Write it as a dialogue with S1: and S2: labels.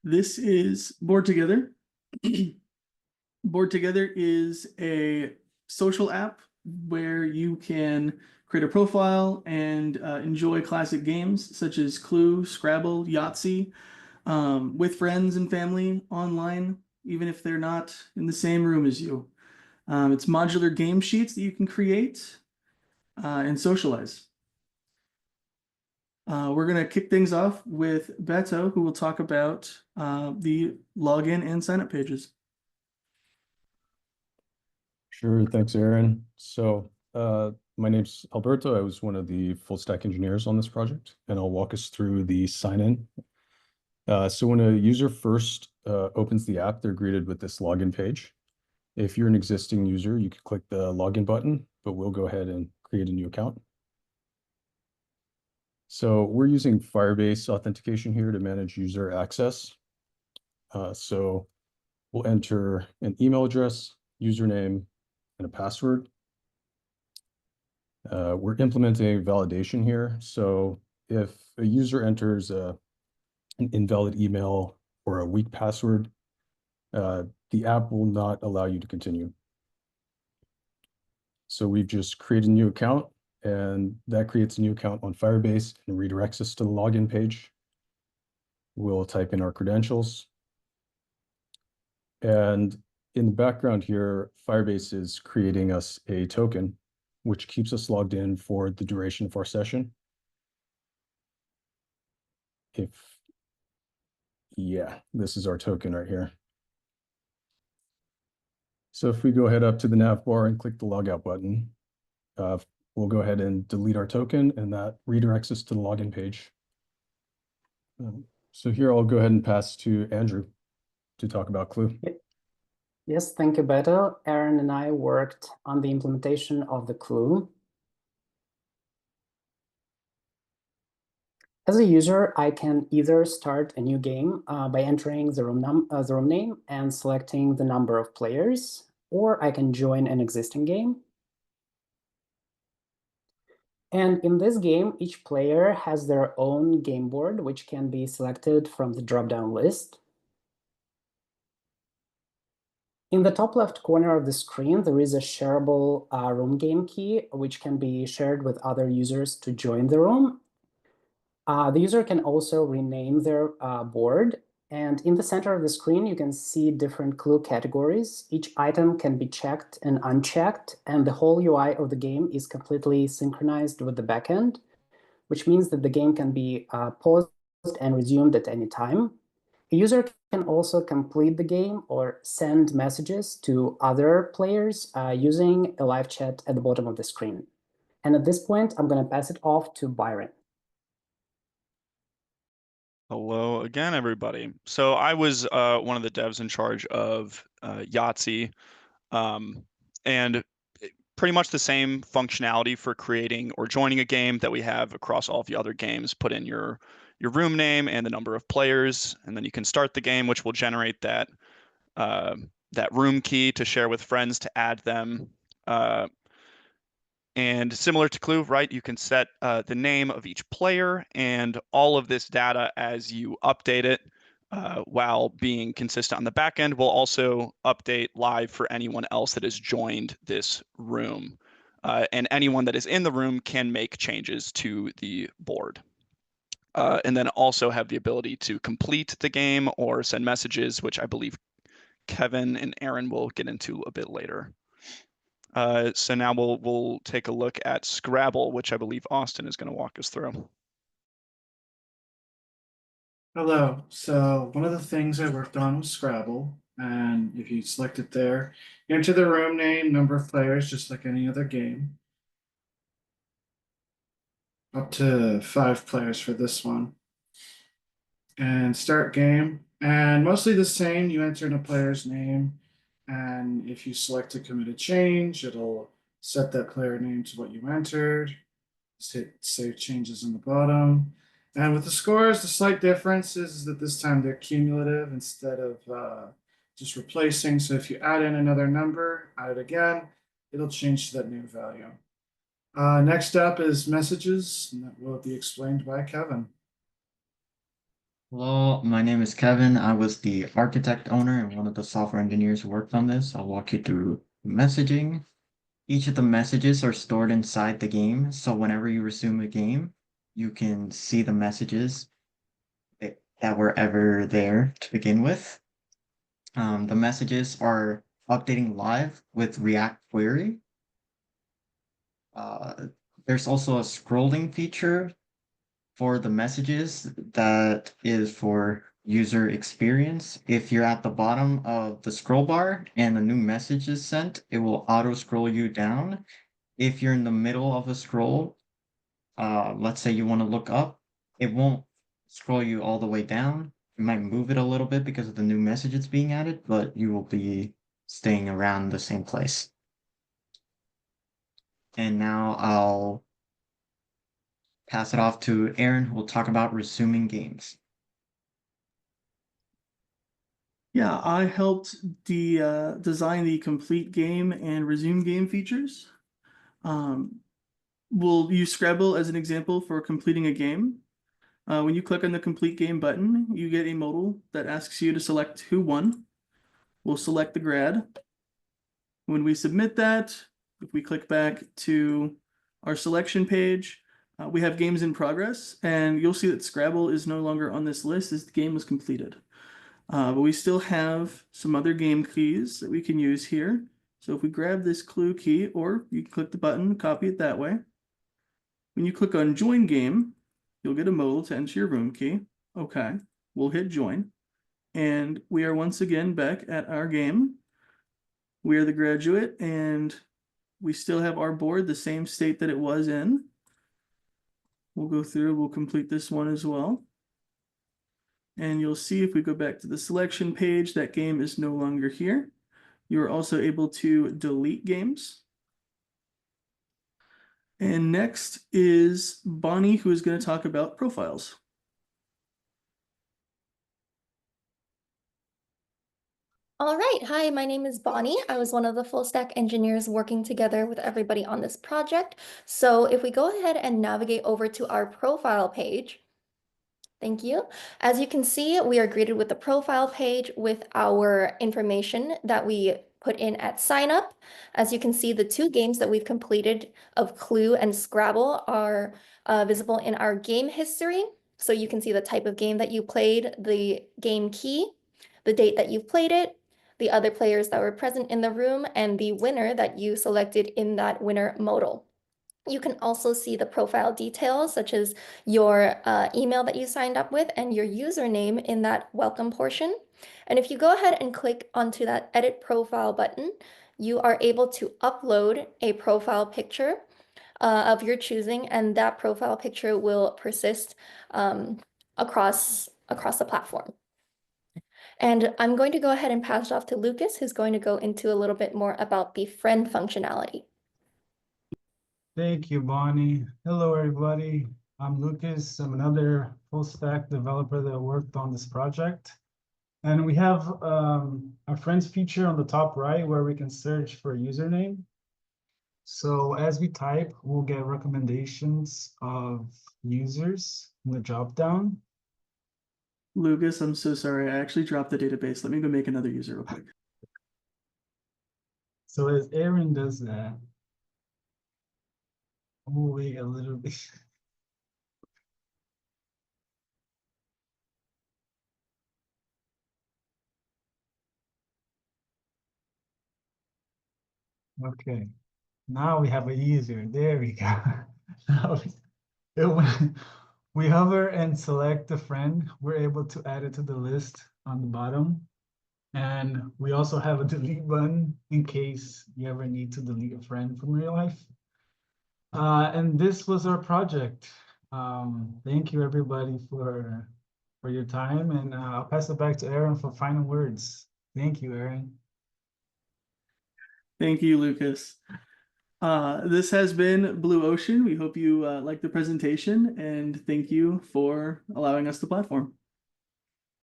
S1: This is Board Together. Board Together is a social app where you can create a profile and enjoy classic games such as Clue, Scrabble, Yahtzee with friends and family online, even if they're not in the same room as you. It's modular game sheets that you can create and socialize. We're going to kick things off with Beto, who will talk about the login and signup pages.
S2: Sure, thanks, Aaron. So my name's Alberto. I was one of the full stack engineers on this project, and I'll walk us through the sign-in. So when a user first opens the app, they're greeted with this login page. If you're an existing user, you can click the login button, but we'll go ahead and create a new account. So we're using Firebase authentication here to manage user access. So we'll enter an email address, username, and a password. We're implementing validation here. So if a user enters an invalid email or a weak password, the app will not allow you to continue. So we've just created a new account, and that creates a new account on Firebase and redirects us to the login page. We'll type in our credentials. And in the background here, Firebase is creating us a token, which keeps us logged in for the duration of our session. Yeah, this is our token right here. So if we go ahead up to the nav bar and click the logout button, we'll go ahead and delete our token, and that redirects us to the login page. So here I'll go ahead and pass to Andrew to talk about Clue.
S3: Yes, thank you, Beto. Aaron and I worked on the implementation of the Clue. As a user, I can either start a new game by entering the room name and selecting the number of players, or I can join an existing game. And in this game, each player has their own game board, which can be selected from the drop-down list. In the top left corner of the screen, there is a shareable room game key, which can be shared with other users to join the room. The user can also rename their board. And in the center of the screen, you can see different Clue categories. Each item can be checked and unchecked, and the whole UI of the game is completely synchronized with the backend, which means that the game can be paused and resumed at any time. A user can also complete the game or send messages to other players using a live chat at the bottom of the screen. And at this point, I'm going to pass it off to Byron.
S4: Hello again, everybody. So I was one of the devs in charge of Yahtzee, and pretty much the same functionality for creating or joining a game that we have across all of the other games. Put in your room name and the number of players, and then you can start the game, which will generate that that room key to share with friends to add them. And similar to Clue, right, you can set the name of each player and all of this data as you update it while being consistent on the back end will also update live for anyone else that has joined this room. And anyone that is in the room can make changes to the board. And then also have the ability to complete the game or send messages, which I believe Kevin and Aaron will get into a bit later. So now we'll take a look at Scrabble, which I believe Austin is going to walk us through.
S5: Hello. So one of the things I worked on was Scrabble, and if you select it there, you enter the room name, number of players, just like any other game. Up to 5 players for this one. And start game, and mostly the same. You enter in a player's name, and if you select to commit a change, it'll set that player name to what you entered. Just hit save changes in the bottom. And with the scores, the slight difference is that this time they're cumulative instead of just replacing. So if you add in another number, add it again, it'll change to that new value. Next up is messages, and that will be explained by Kevin.
S6: Hello, my name is Kevin. I was the architect owner and one of the software engineers who worked on this. I'll walk you through messaging. Each of the messages are stored inside the game, so whenever you resume a game, you can see the messages that were ever there to begin with. The messages are updating live with React Query. There's also a scrolling feature for the messages that is for user experience. If you're at the bottom of the scroll bar and a new message is sent, it will auto scroll you down. If you're in the middle of a scroll, let's say you want to look up, it won't scroll you all the way down. It might move it a little bit because of the new message that's being added, but you will be staying around the same place. And now I'll pass it off to Aaron, who will talk about resuming games.
S1: Yeah, I helped design the complete game and resume game features. We'll use Scrabble as an example for completing a game. When you click on the complete game button, you get a modal that asks you to select who won. We'll select the grad. When we submit that, if we click back to our selection page, we have games in progress, and you'll see that Scrabble is no longer on this list as the game was completed. But we still have some other game keys that we can use here. So if we grab this clue key, or you can click the button, copy it that way. When you click on join game, you'll get a modal to enter your room key. Okay, we'll hit join. And we are once again back at our game. We are the graduate, and we still have our board the same state that it was in. We'll go through, we'll complete this one as well. And you'll see if we go back to the selection page, that game is no longer here. You're also able to delete games. And next is Bonnie, who is going to talk about profiles.
S7: All right, hi, my name is Bonnie. I was one of the full stack engineers working together with everybody on this project. So if we go ahead and navigate over to our profile page, thank you. As you can see, we are greeted with the profile page with our information that we put in at sign up. As you can see, the two games that we've completed of Clue and Scrabble are visible in our game history. So you can see the type of game that you played, the game key, the date that you've played it, the other players that were present in the room, and the winner that you selected in that winner modal. You can also see the profile details, such as your email that you signed up with and your username in that welcome portion. And if you go ahead and click onto that edit profile button, you are able to upload a profile picture of your choosing, and that profile picture will persist across the platform. And I'm going to go ahead and pass it off to Lucas, who's going to go into a little bit more about the friend functionality.
S8: Thank you, Bonnie. Hello, everybody. I'm Lucas. I'm another full stack developer that worked on this project. And we have a friends feature on the top right where we can search for a username. So as we type, we'll get recommendations of users in the dropdown.
S1: Lucas, I'm so sorry. I actually dropped the database. Let me go make another user real quick.
S8: So as Aaron does that, we'll wait a little bit. Okay, now we have a user. There we go. Now when we hover and select a friend, we're able to add it to the list on the bottom. And we also have a delete button in case you ever need to delete a friend from real life. And this was our project. Thank you, everybody, for your time. And I'll pass it back to Aaron for final words. Thank you, Aaron.
S1: Thank you, Lucas. This has been Blue Ocean. We hope you liked the presentation, and thank you for allowing us the platform.